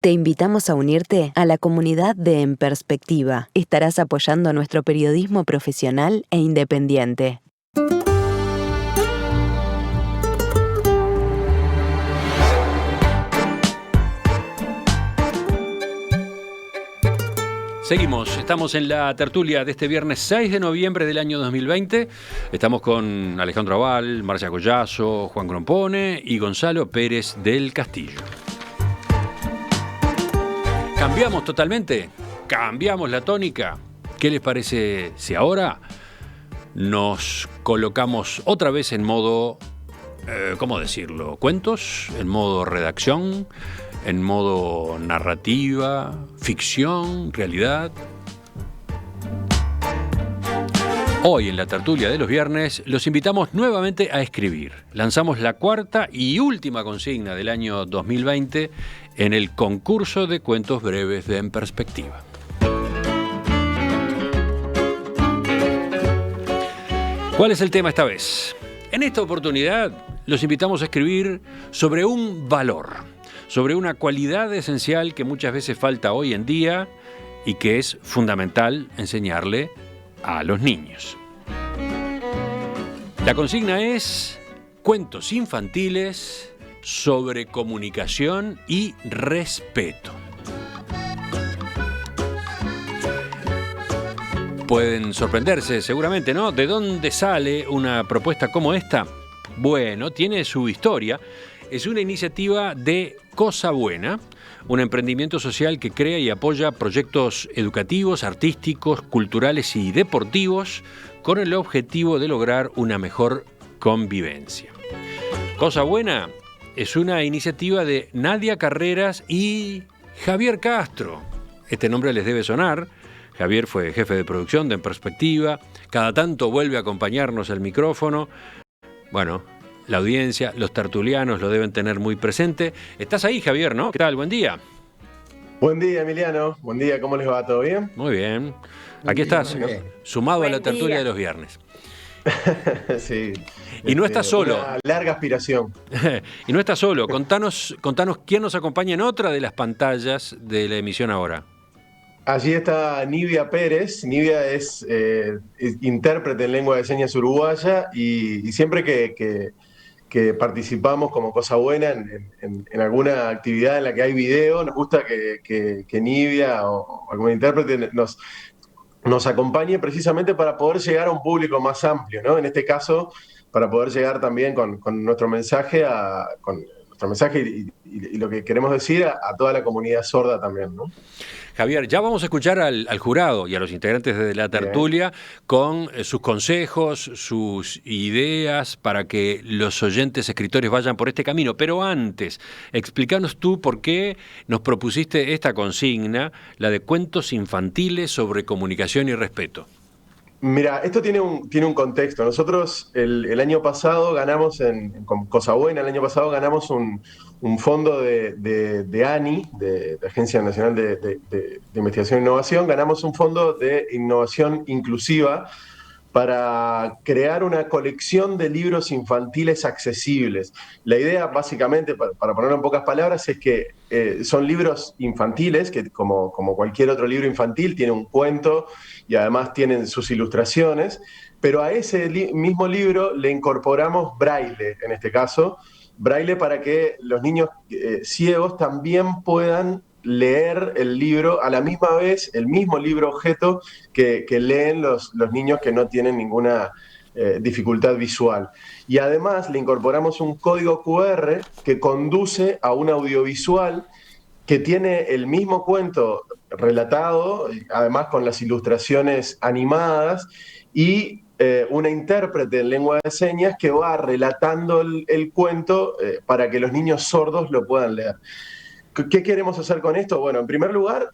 Te invitamos a unirte a la comunidad de En Perspectiva. Estarás apoyando nuestro periodismo profesional e independiente. Seguimos, estamos en la tertulia de este viernes 6 de noviembre del año 2020. Estamos con Alejandro Aval, Marcia Collazo, Juan Grompone y Gonzalo Pérez del Castillo. ¿Cambiamos totalmente? ¿Cambiamos la tónica? ¿Qué les parece si ahora nos colocamos otra vez en modo, ¿cómo decirlo? ¿Cuentos? ¿En modo redacción? ¿En modo narrativa? ¿Ficción? ¿Realidad? Hoy en la tertulia de los viernes los invitamos nuevamente a escribir. Lanzamos la cuarta y última consigna del año 2020 en el concurso de cuentos breves de En Perspectiva. ¿Cuál es el tema esta vez? En esta oportunidad los invitamos a escribir sobre un valor, sobre una cualidad esencial que muchas veces falta hoy en día y que es fundamental enseñarle a los niños. La consigna es cuentos infantiles sobre comunicación y respeto. Pueden sorprenderse seguramente, ¿no? ¿De dónde sale una propuesta como esta? Bueno, tiene su historia. Es una iniciativa de Cosa Buena, un emprendimiento social que crea y apoya proyectos educativos, artísticos, culturales y deportivos con el objetivo de lograr una mejor convivencia. Cosa Buena es una iniciativa de Nadia Carreras y Javier Castro. Este nombre les debe sonar. Javier fue jefe de producción de En Perspectiva. Cada tanto vuelve a acompañarnos al micrófono. Bueno, la audiencia, los tertulianos lo deben tener muy presente. Estás ahí, Javier, ¿no? ¿Qué tal? Buen día. Buen día, Emiliano. Buen día, ¿cómo les va? ¿Todo bien? Muy bien. Aquí estás, sumado a la tertulia de los viernes. Sí. Y no estás solo. Una larga aspiración. Y no estás solo. Contanos quién nos acompaña en otra de las pantallas de la emisión ahora. Allí está Nivia Pérez. Nivia es intérprete en lengua de señas uruguaya y siempre que participamos como Cosa Buena en alguna actividad en la que hay video, nos gusta que Nivia o algún intérprete nos acompañe precisamente para poder llegar a un público más amplio, ¿no? En este caso, para poder llegar también con nuestro mensaje y lo que queremos decir a toda la comunidad sorda también, ¿no? Javier, ya vamos a escuchar al jurado y a los integrantes de la tertulia con sus consejos, sus ideas para que los oyentes escritores vayan por este camino. Pero antes, explícanos tú por qué nos propusiste esta consigna, la de cuentos infantiles sobre comunicación y respeto. Mira, esto tiene un contexto. Nosotros el año pasado ganamos, con Cosa Buena, el año pasado ganamos un fondo de ANI, de Agencia Nacional de Investigación e Innovación, ganamos un fondo de innovación inclusiva para crear una colección de libros infantiles accesibles. La idea, básicamente, para ponerlo en pocas palabras, es que son libros infantiles, que como cualquier otro libro infantil, tiene un cuento y además tienen sus ilustraciones, pero a ese mismo libro le incorporamos braille, en este caso, braille para que los niños ciegos también puedan leer el libro a la misma vez, el mismo libro objeto que leen los niños que no tienen ninguna dificultad visual. Y además le incorporamos un código QR que conduce a un audiovisual que tiene el mismo cuento relatado, además con las ilustraciones animadas, y una intérprete en lengua de señas que va relatando el cuento para que los niños sordos lo puedan leer. ¿Qué queremos hacer con esto? Bueno, en primer lugar,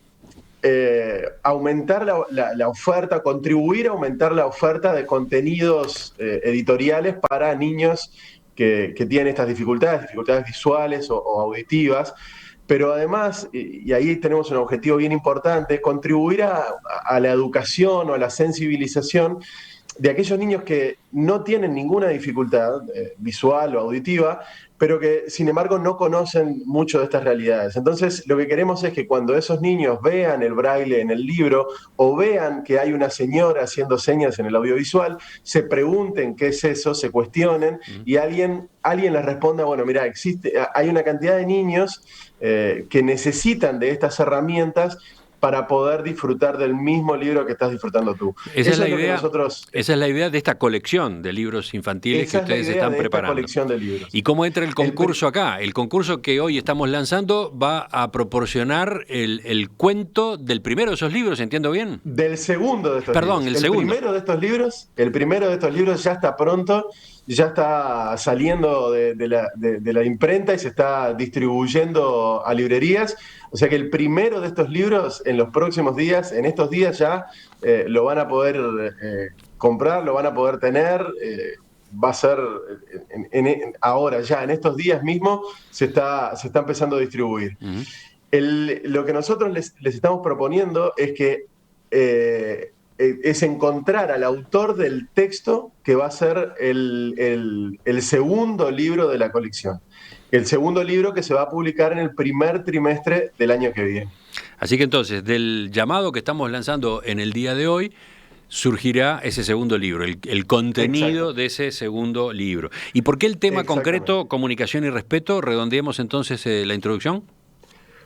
aumentar la oferta, contribuir a aumentar la oferta de contenidos editoriales para niños que tienen estas dificultades visuales o auditivas, pero además, y ahí tenemos un objetivo bien importante, contribuir a la educación o a la sensibilización de aquellos niños que no tienen ninguna dificultad visual o auditiva, pero que sin embargo no conocen mucho de estas realidades. Entonces, lo que queremos es que cuando esos niños vean el braille en el libro o vean que hay una señora haciendo señas en el audiovisual, se pregunten qué es eso, se cuestionen y alguien les responda, bueno, mira, hay una cantidad de niños que necesitan de estas herramientas para poder disfrutar del mismo libro que estás disfrutando tú. Esa es la idea de esta colección de libros infantiles que ustedes están preparando. Colección de libros. ¿Y cómo entra el concurso acá? El concurso que hoy estamos lanzando va a proporcionar el cuento del primero de esos libros, ¿entiendo bien? Del segundo de estos libros. Perdón, el segundo. El primero de estos libros ya está pronto, ya está saliendo de la imprenta y se está distribuyendo a librerías. O sea que el primero de estos libros en los próximos días, en estos días ya, lo van a poder comprar, lo van a poder tener. Va a ser ahora ya, en estos días mismo, se está empezando a distribuir. Uh-huh. Lo que nosotros les estamos proponiendo es que es encontrar al autor del texto que va a ser el segundo libro de la colección. El segundo libro que se va a publicar en el primer trimestre del año que viene. Así que entonces, del llamado que estamos lanzando en el día de hoy, surgirá ese segundo libro, el contenido Exacto. de ese segundo libro. ¿Y por qué el tema concreto, comunicación y respeto? Redondeemos entonces la introducción.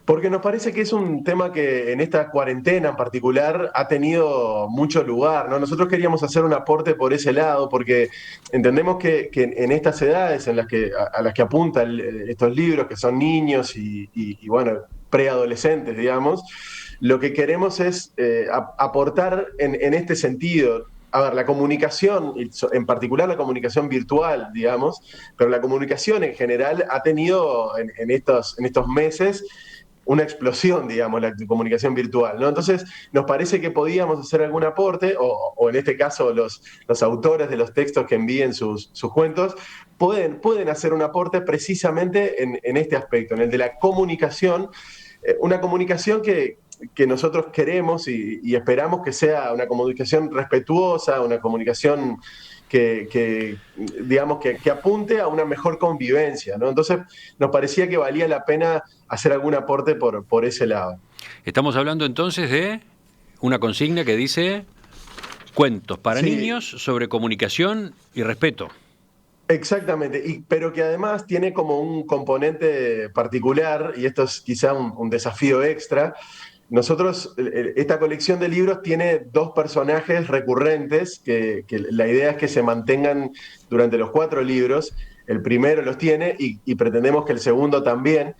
Porque nos parece que es un tema que en esta cuarentena en particular ha tenido mucho lugar, ¿no? Nosotros queríamos hacer un aporte por ese lado, porque entendemos que en estas edades a las que apuntan estos libros, que son niños y bueno, preadolescentes, digamos, lo que queremos es aportar en este sentido. A ver, la comunicación, en particular la comunicación virtual, digamos, pero la comunicación en general ha tenido en estos meses una explosión, digamos, la comunicación virtual, ¿no? Entonces, nos parece que podíamos hacer algún aporte, o en este caso los autores de los textos que envíen sus cuentos, pueden hacer un aporte precisamente en este aspecto, en el de la comunicación, una comunicación que nosotros queremos y esperamos que sea una comunicación respetuosa, una comunicación que digamos, que apunte a una mejor convivencia, ¿no? Entonces, nos parecía que valía la pena hacer algún aporte por ese lado. Estamos hablando entonces de una consigna que dice cuentos para niños sobre comunicación y respeto. Exactamente, pero que además tiene como un componente particular, y esto es quizá un desafío extra. Nosotros, esta colección de libros tiene 2 personajes recurrentes que la idea es que se mantengan durante los 4 libros. El primero los tiene y pretendemos que el segundo también.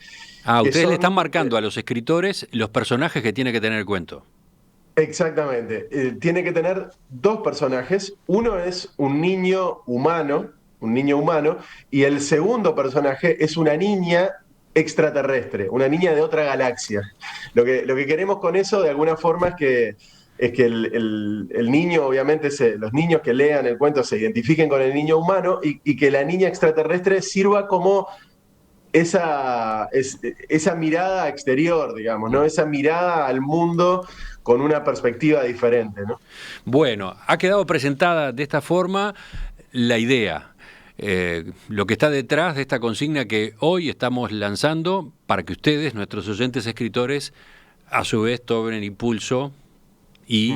Ustedes le están marcando a los escritores los personajes que tiene que tener el cuento. Exactamente. Tiene que tener 2 personajes. Uno es un niño humano, y el segundo personaje es una niña extraterrestre, una niña de otra galaxia. Lo que queremos con eso, de alguna forma, es que el niño, obviamente, los niños que lean el cuento se identifiquen con el niño humano y que la niña extraterrestre sirva como esa mirada exterior, digamos, ¿no? Esa mirada al mundo con una perspectiva diferente, ¿no? Bueno, ha quedado presentada de esta forma la idea. Lo que está detrás de esta consigna que hoy estamos lanzando para que ustedes, nuestros oyentes escritores, a su vez tomen impulso y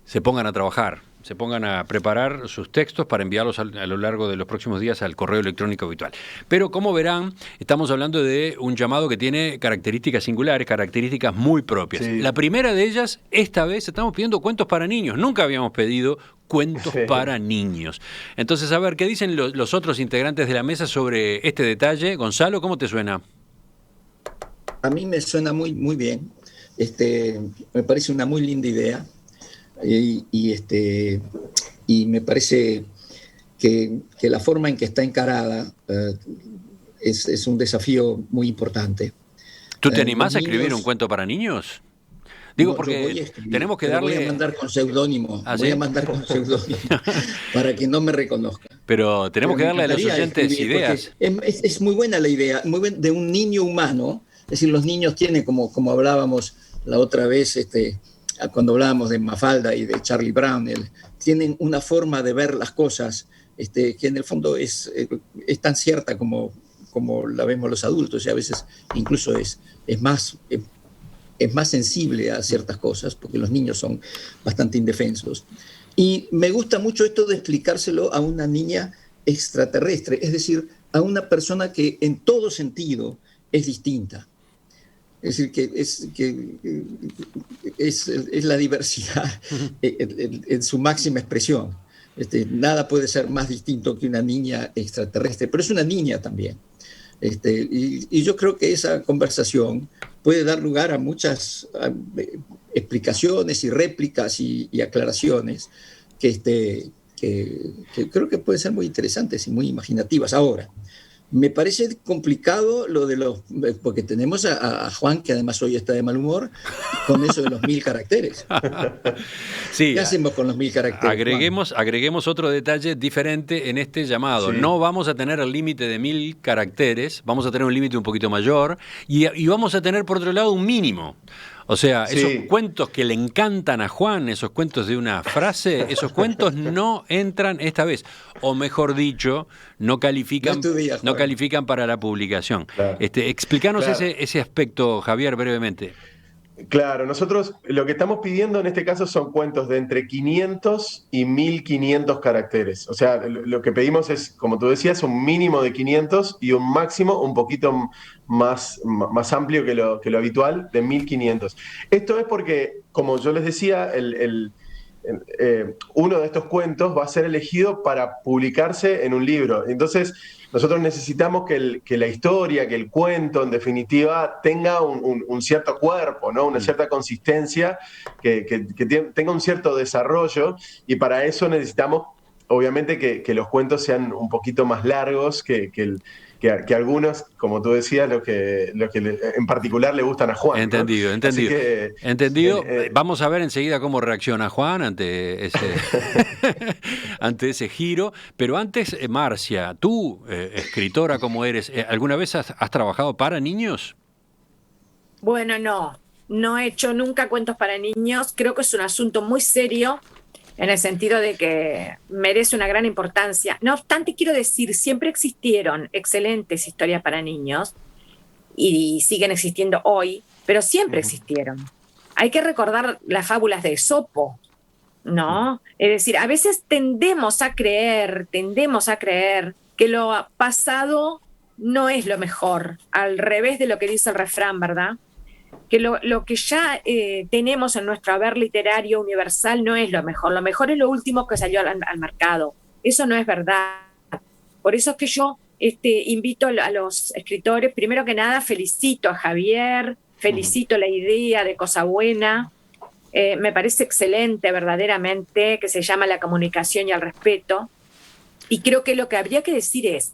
se pongan a trabajar, se pongan a preparar sus textos para enviarlos a lo largo de los próximos días al correo electrónico habitual. Pero como verán, estamos hablando de un llamado que tiene características singulares, características muy propias. Sí. La primera de ellas, esta vez estamos pidiendo cuentos para niños. Nunca habíamos pedido cuentos para niños. Entonces, a ver, ¿qué dicen los otros integrantes de la mesa sobre este detalle? Gonzalo, ¿cómo te suena? A mí me suena muy, muy bien. Me parece una muy linda idea. Y me parece que la forma en que está encarada es un desafío muy importante. ¿Tú te animás a escribir un cuento para niños? Digo, porque tenemos que darle... Voy a mandar con seudónimo, para que no me reconozca. Pero tenemos que darle a los oyentes ideas. Es muy buena la idea, de un niño humano. Es decir, los niños tienen, como hablábamos la otra vez, cuando hablábamos de Mafalda y de Charlie Brown, tienen una forma de ver las cosas que en el fondo es tan cierta como la vemos los adultos, y a veces incluso es más sensible a ciertas cosas, porque los niños son bastante indefensos. Y me gusta mucho esto de explicárselo a una niña extraterrestre, es decir, a una persona que en todo sentido es distinta. Es decir, que es la diversidad en su máxima expresión. Nada puede ser más distinto que una niña extraterrestre, pero es una niña también. Y yo creo que esa conversación puede dar lugar a muchas explicaciones y réplicas y aclaraciones que creo que pueden ser muy interesantes y muy imaginativas. Ahora, me parece complicado lo de porque tenemos a Juan, que además hoy está de mal humor, con eso de los 1000 caracteres. Sí, ¿qué hacemos con los 1000 caracteres? Agreguemos otro detalle diferente en este llamado. Sí. No vamos a tener el límite de 1000 caracteres, vamos a tener un límite un poquito mayor y vamos a tener por otro lado un mínimo. O sea, esos cuentos que le encantan a Juan, esos cuentos de una frase, esos cuentos no entran esta vez. O mejor dicho, no califican para la publicación. Claro. Explícanos ese aspecto, Javier, brevemente. Claro, nosotros lo que estamos pidiendo en este caso son cuentos de entre 500 y 1500 caracteres. O sea, lo que pedimos es, como tú decías, un mínimo de 500 y un máximo un poquito más amplio que lo habitual, de 1500. Esto es porque, como yo les decía, uno de estos cuentos va a ser elegido para publicarse en un libro. Entonces, nosotros necesitamos que la historia, que el cuento, en definitiva, tenga un cierto cuerpo, ¿no? Una cierta consistencia, que tenga un cierto desarrollo, y para eso necesitamos, obviamente, que los cuentos sean un poquito más largos que algunos, como tú decías, lo que en particular le gustan a Juan. Entendido, ¿no? entendido. Que, entendido. Vamos a ver enseguida cómo reacciona Juan ante ese giro. Pero antes, Marcia, tú, escritora como eres, ¿alguna vez has trabajado para niños? Bueno, no he hecho nunca cuentos para niños. Creo que es un asunto muy serio, en el sentido de que merece una gran importancia. No obstante, quiero decir, siempre existieron excelentes historias para niños y siguen existiendo hoy, pero siempre existieron. Hay que recordar las fábulas de Esopo, ¿no? Es decir, a veces tendemos a creer que lo pasado no es lo mejor, al revés de lo que dice el refrán, ¿verdad? Que lo que ya tenemos en nuestro haber literario universal no es lo mejor es lo último que salió al mercado. Eso no es verdad. Por eso es que yo invito a los escritores, primero que nada felicito a Javier, felicito la idea de Cosa Buena, me parece excelente verdaderamente, que se llama la comunicación y el respeto, y creo que lo que habría que decir es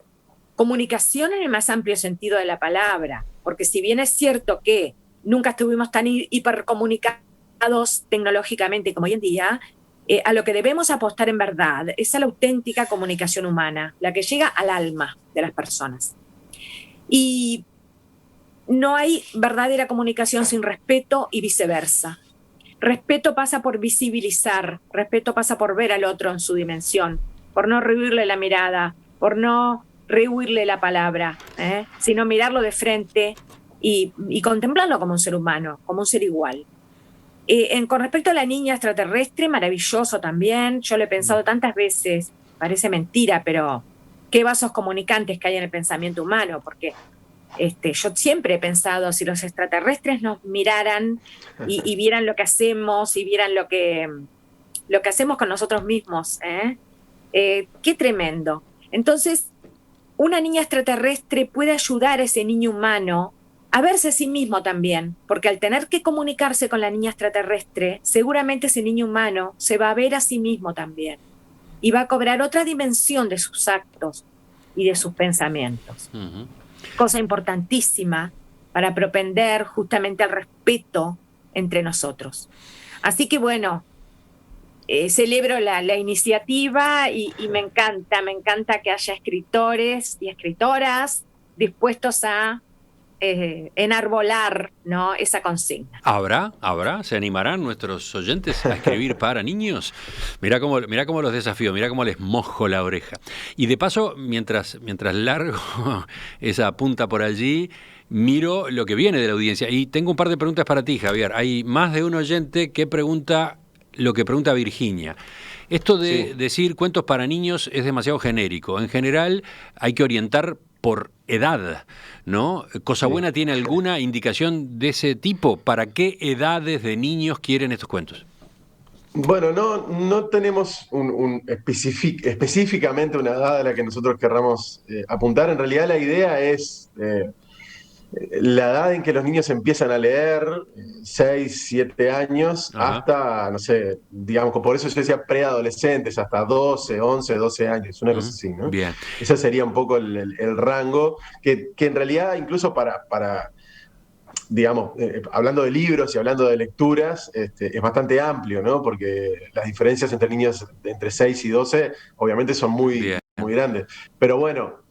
comunicación en el más amplio sentido de la palabra, porque si bien es cierto que nunca estuvimos tan hipercomunicados tecnológicamente como hoy en día, a lo que debemos apostar en verdad es a la auténtica comunicación humana, la que llega al alma de las personas. Y no hay verdadera comunicación sin respeto y viceversa. Respeto pasa por visibilizar, respeto pasa por ver al otro en su dimensión, por no rehuirle la mirada, por no rehuirle la palabra, sino mirarlo de frente y contemplarlo como un ser humano, como un ser igual. Con respecto a la niña extraterrestre, maravilloso también. Yo lo he pensado tantas veces, parece mentira, pero qué vasos comunicantes que hay en el pensamiento humano, porque yo siempre he pensado, si los extraterrestres nos miraran y vieran lo que hacemos y vieran lo que hacemos con nosotros mismos, qué tremendo. Entonces, una niña extraterrestre puede ayudar a ese niño humano a verse a sí mismo también, porque al tener que comunicarse con la niña extraterrestre, seguramente ese niño humano se va a ver a sí mismo también y va a cobrar otra dimensión de sus actos y de sus pensamientos. Uh-huh. Cosa importantísima para propender justamente al respeto entre nosotros. Así que bueno, celebro la iniciativa y me encanta que haya escritores y escritoras dispuestos a enarbolar, ¿no?, esa consigna. ¿Habrá? ¿Se animarán nuestros oyentes a escribir para niños? Mirá cómo los desafío, mirá cómo les mojo la oreja. Y de paso, mientras largo esa punta por allí, miro lo que viene de la audiencia. Y tengo un par de preguntas para ti, Javier. Hay más de un oyente que pregunta lo que pregunta Virginia. Esto de decir cuentos para niños es demasiado genérico. En general hay que orientar por edad, ¿no? ¿Cosa Buena tiene alguna indicación de ese tipo? ¿Para qué edades de niños quieren estos cuentos? Bueno, no tenemos específicamente una edad a la que nosotros querramos apuntar. En realidad la idea es la edad en que los niños empiezan a leer, 6, 7 años, Ajá. hasta, no sé, digamos, por eso yo decía preadolescentes, hasta 12, 11, 12 años, una cosa así, ¿no? Bien. Ese sería un poco el rango, que en realidad incluso digamos, hablando de libros y hablando de lecturas, es bastante amplio, ¿no? Porque las diferencias entre niños entre 6 y 12 obviamente son muy grandes. Pero bueno,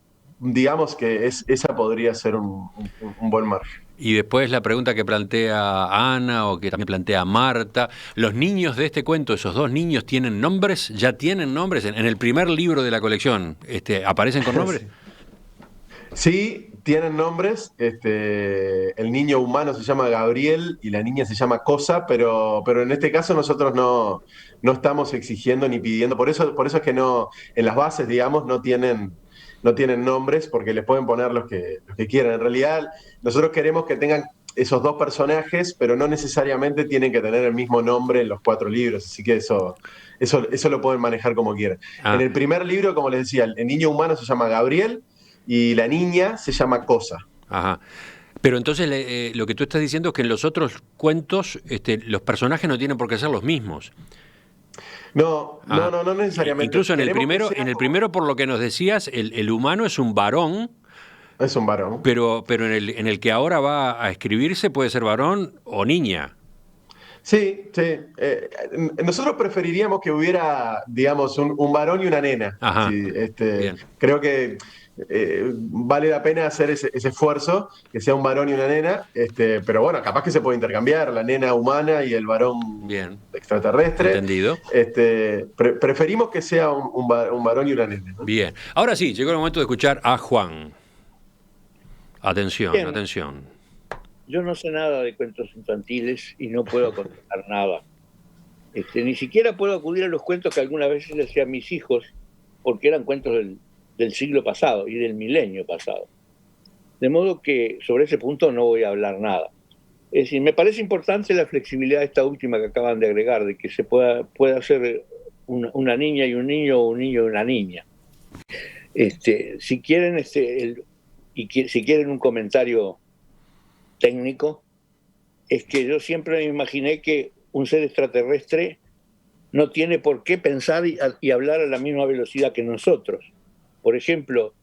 digamos que esa podría ser un buen margen. Y después la pregunta que plantea Ana o que también plantea Marta, ¿los niños de este cuento, esos dos niños, tienen nombres? ¿Ya tienen nombres? En el primer libro de la colección, ¿aparecen con nombres? Sí, tienen nombres. El niño humano se llama Gabriel y la niña se llama Cosa, pero en este caso nosotros no estamos exigiendo ni pidiendo. Por eso es que no, en las bases, digamos, no tienen nombres, porque les pueden poner los que quieran. En realidad, nosotros queremos que tengan esos dos personajes, pero no necesariamente tienen que tener el mismo nombre en los 4 libros. Así que eso lo pueden manejar como quieran. En el primer libro, como les decía, el niño humano se llama Gabriel y la niña se llama Cosa. Ajá. Pero entonces lo que tú estás diciendo es que en los otros cuentos los personajes no tienen por qué ser los mismos. No necesariamente. Incluso en el primero, por lo que nos decías, el humano es un varón. Es un varón. Pero en el que ahora va a escribirse puede ser varón o niña. Sí. Nosotros preferiríamos que hubiera, digamos, un varón y una nena. Ajá. Sí, Bien. creo que vale la pena hacer ese esfuerzo, que sea un varón y una nena, pero bueno, capaz que se puede intercambiar la nena humana y el varón extraterrestre. Entendido. Preferimos que sea un varón y una nena, ¿no? Bien. Ahora sí, llegó el momento de escuchar a Juan. Atención, Bien. atención. Yo no sé nada de cuentos infantiles y no puedo contestar nada. Ni siquiera puedo acudir a los cuentos que algunas veces les hacía a mis hijos, porque eran cuentos del siglo pasado y del milenio pasado. De modo que sobre ese punto no voy a hablar nada. Es decir, me parece importante la flexibilidad esta última que acaban de agregar, de que se pueda ser una niña y un niño o un niño y una niña. Si quieren si quieren un comentario técnico, es que yo siempre me imaginé que un ser extraterrestre no tiene por qué pensar y hablar a la misma velocidad que nosotros. Por ejemplo,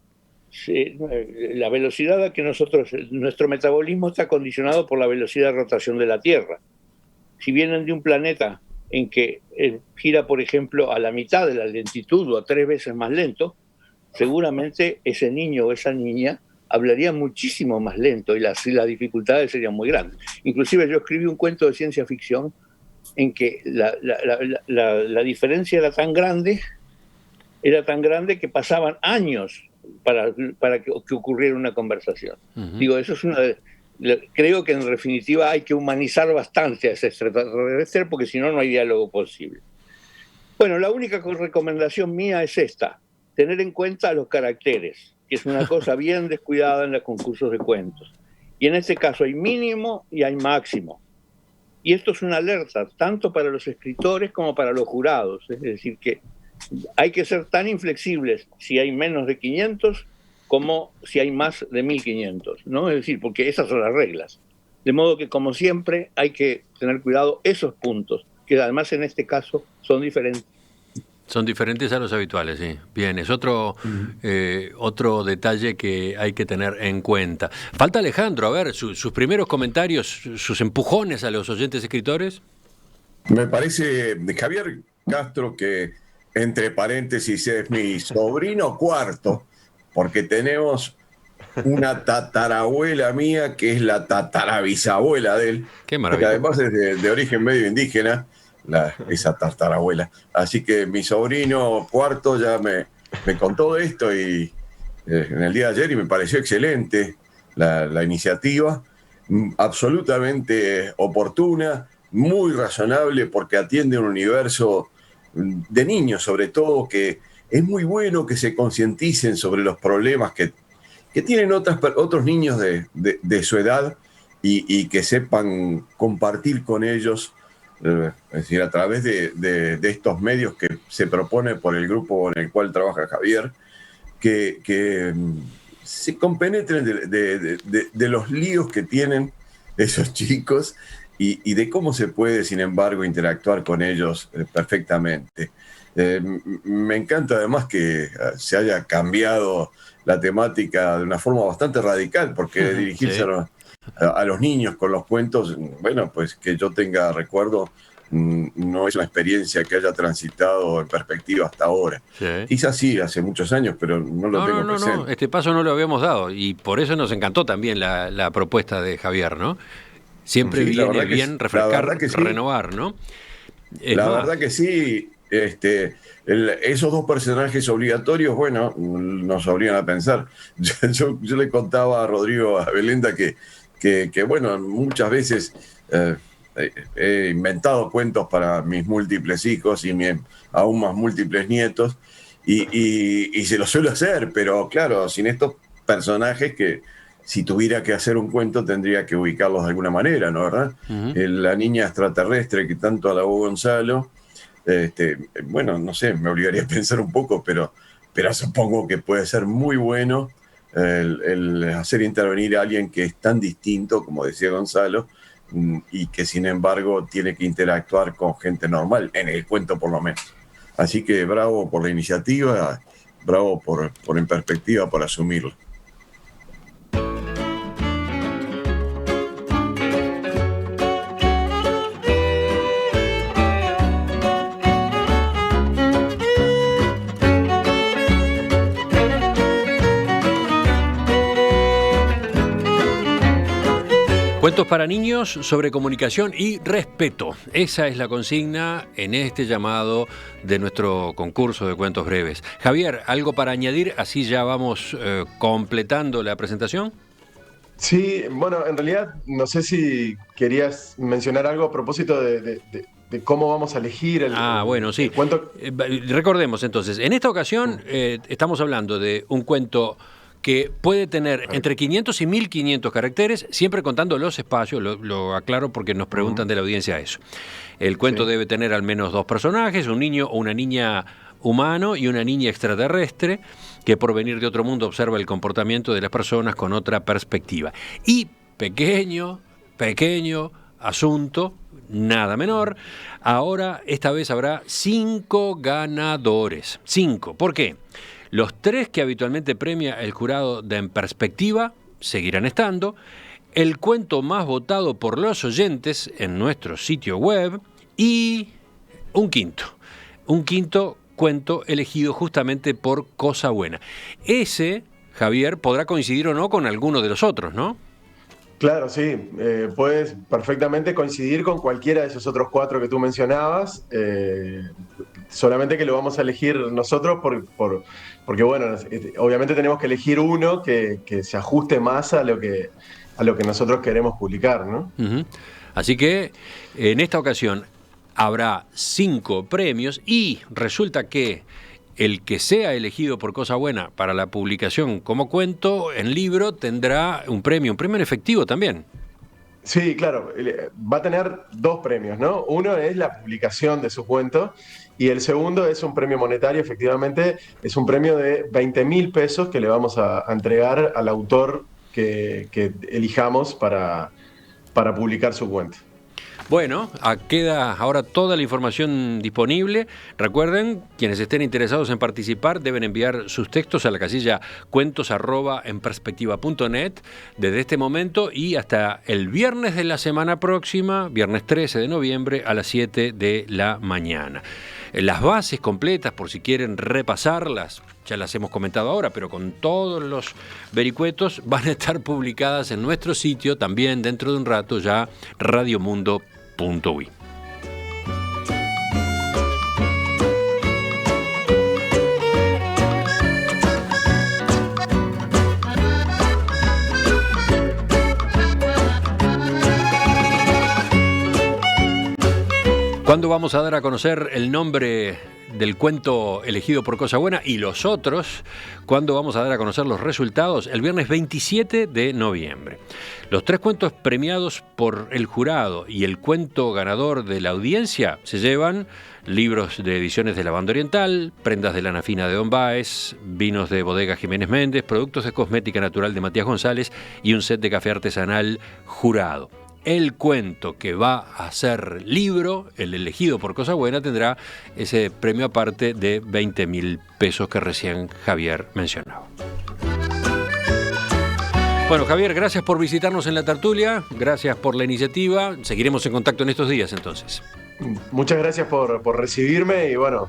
la velocidad a que nuestro metabolismo está condicionado por la velocidad de rotación de la Tierra. Si vienen de un planeta en que gira, por ejemplo, a la mitad de la lentitud o a 3 veces más lento, seguramente ese niño o esa niña hablaría muchísimo más lento y las dificultades serían muy grandes. Inclusive yo escribí un cuento de ciencia ficción en que la diferencia era tan grande que pasaban años para que ocurriera una conversación. Uh-huh. Digo, eso es creo que en definitiva hay que humanizar bastante a ese extraterrestre, porque si no, no hay diálogo posible. Bueno, la única recomendación mía es esta: tener en cuenta los caracteres, que es una cosa bien descuidada en los concursos de cuentos. Y en este caso hay mínimo y hay máximo. Y esto es una alerta tanto para los escritores como para los jurados. Es decir, que hay que ser tan inflexibles si hay menos de 500 como si hay más de 1500, ¿no? Es decir, porque esas son las reglas. De modo que, como siempre, hay que tener cuidado esos puntos, que además en este caso son diferentes. Son diferentes a los habituales, sí. Bien, es otro detalle que hay que tener en cuenta. Falta Alejandro, a ver, sus primeros comentarios, sus empujones a los oyentes escritores. Me parece, Javier Castro, que entre paréntesis es mi sobrino cuarto, porque tenemos una tatarabuela mía que es la tatarabisabuela de él. Qué Que maravilla. además es de origen medio indígena, esa tatarabuela. Así que mi sobrino cuarto ya me contó de esto y en el día de ayer y me pareció excelente la iniciativa, absolutamente oportuna, muy razonable porque atiende un universo de niños sobre todo que es muy bueno que se concienticen sobre los problemas que tienen otros niños de su edad y que sepan compartir con ellos, es decir, a través de estos medios que se propone por el grupo en el cual trabaja Javier, que se compenetren de los líos que tienen esos chicos y de cómo se puede, sin embargo, interactuar con ellos perfectamente. Me encanta además que se haya cambiado la temática de una forma bastante radical, porque dirigirse a los niños con los cuentos, bueno, pues que yo tenga recuerdo, no es una experiencia que haya transitado en perspectiva hasta ahora. Sí. Quizás sí, hace muchos años, pero no lo tengo presente. No, este paso no lo habíamos dado y por eso nos encantó también la propuesta de Javier, ¿no? Siempre Sí, viene bien la refrescar, verdad que sí. renovar, ¿no? La verdad que sí, esos dos personajes obligatorios, bueno, nos obligan a pensar. Yo le contaba a Rodrigo, a Belenda, que bueno, muchas veces he inventado cuentos para mis múltiples hijos y mis aún más múltiples nietos, y se lo suelo hacer, pero claro, sin estos personajes que si tuviera que hacer un cuento tendría que ubicarlos de alguna manera, ¿no? ¿Verdad? Uh-huh. La niña extraterrestre que tanto alabó Gonzalo, bueno, no sé, me obligaría a pensar un poco, pero supongo que puede ser muy bueno el hacer intervenir a alguien que es tan distinto, como decía Gonzalo, y que sin embargo tiene que interactuar con gente normal, en el cuento por lo menos. Así que bravo por la iniciativa, bravo por en perspectiva, por asumirlo. Cuentos para niños sobre comunicación y respeto. Esa es la consigna en este llamado de nuestro concurso de cuentos breves. Javier, ¿algo para añadir? Así ya vamos completando la presentación. Sí, bueno, en realidad no sé si querías mencionar algo a propósito de cómo vamos a elegir el bueno, sí. el cuento. Recordemos entonces, en esta ocasión estamos hablando de un cuento que puede tener entre 500 y 1500 caracteres, siempre contando los espacios, lo aclaro porque nos preguntan de la audiencia eso. El cuento debe tener al menos dos personajes, un niño o una niña humano y una niña extraterrestre que por venir de otro mundo observa el comportamiento de las personas con otra perspectiva. Y pequeño asunto, nada menor, ahora esta vez habrá 5 ganadores. 5, ¿por qué? Los 3 que habitualmente premia el jurado de En Perspectiva seguirán estando. El cuento más votado por los oyentes en nuestro sitio web y un quinto cuento elegido justamente por Cosa Buena. Ese, Javier, podrá coincidir o no con alguno de los otros, ¿no? Claro, sí. Puedes perfectamente coincidir con cualquiera de esos otros 4 que tú mencionabas. Solamente que lo vamos a elegir nosotros porque, bueno, obviamente tenemos que elegir uno que se ajuste más a lo que nosotros queremos publicar, ¿no? Uh-huh. Así que en esta ocasión habrá 5 premios y resulta que el que sea elegido por Cosa Buena para la publicación como cuento en libro tendrá un premio en efectivo también. Sí, claro. Va a tener 2 premios, ¿no? Uno es la publicación de su cuento y el segundo es un premio monetario, efectivamente. Es un premio de 20.000 pesos que le vamos a entregar al autor que elijamos para publicar su cuento. Bueno, queda ahora toda la información disponible. Recuerden, quienes estén interesados en participar deben enviar sus textos a la casilla cuentos@enperspectiva.net desde este momento y hasta el viernes de la semana próxima, viernes 13 de noviembre a las 7 de la mañana. Las bases completas, por si quieren repasarlas, ya las hemos comentado ahora, pero con todos los vericuetos van a estar publicadas en nuestro sitio también dentro de un rato ya, radiomundo.uy. ¿Cuándo vamos a dar a conocer el nombre del cuento elegido por Cosa Buena y los otros? ¿Cuándo vamos a dar a conocer los resultados? El viernes 27 de noviembre. Los 3 cuentos premiados por el jurado y el cuento ganador de la audiencia se llevan libros de Ediciones de la Banda Oriental, prendas de lana fina de Don Báez, vinos de Bodega Jiménez Méndez, productos de cosmética natural de Matías González y un set de café artesanal Jurado. El cuento que va a ser libro, el elegido por Cosa Buena, tendrá ese premio aparte de 20.000 pesos que recién Javier mencionaba. Bueno, Javier, gracias por visitarnos en la tertulia, gracias por la iniciativa. Seguiremos en contacto en estos días, entonces. Muchas gracias por recibirme y bueno,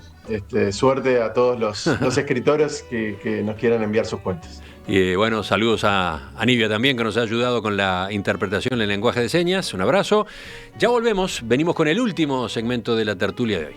suerte a todos los escritores que nos quieran enviar sus cuentos. Y bueno, saludos a Nivia también, que nos ha ayudado con la interpretación en lenguaje de señas. Un abrazo. Ya volvemos, venimos con el último segmento de la tertulia de hoy.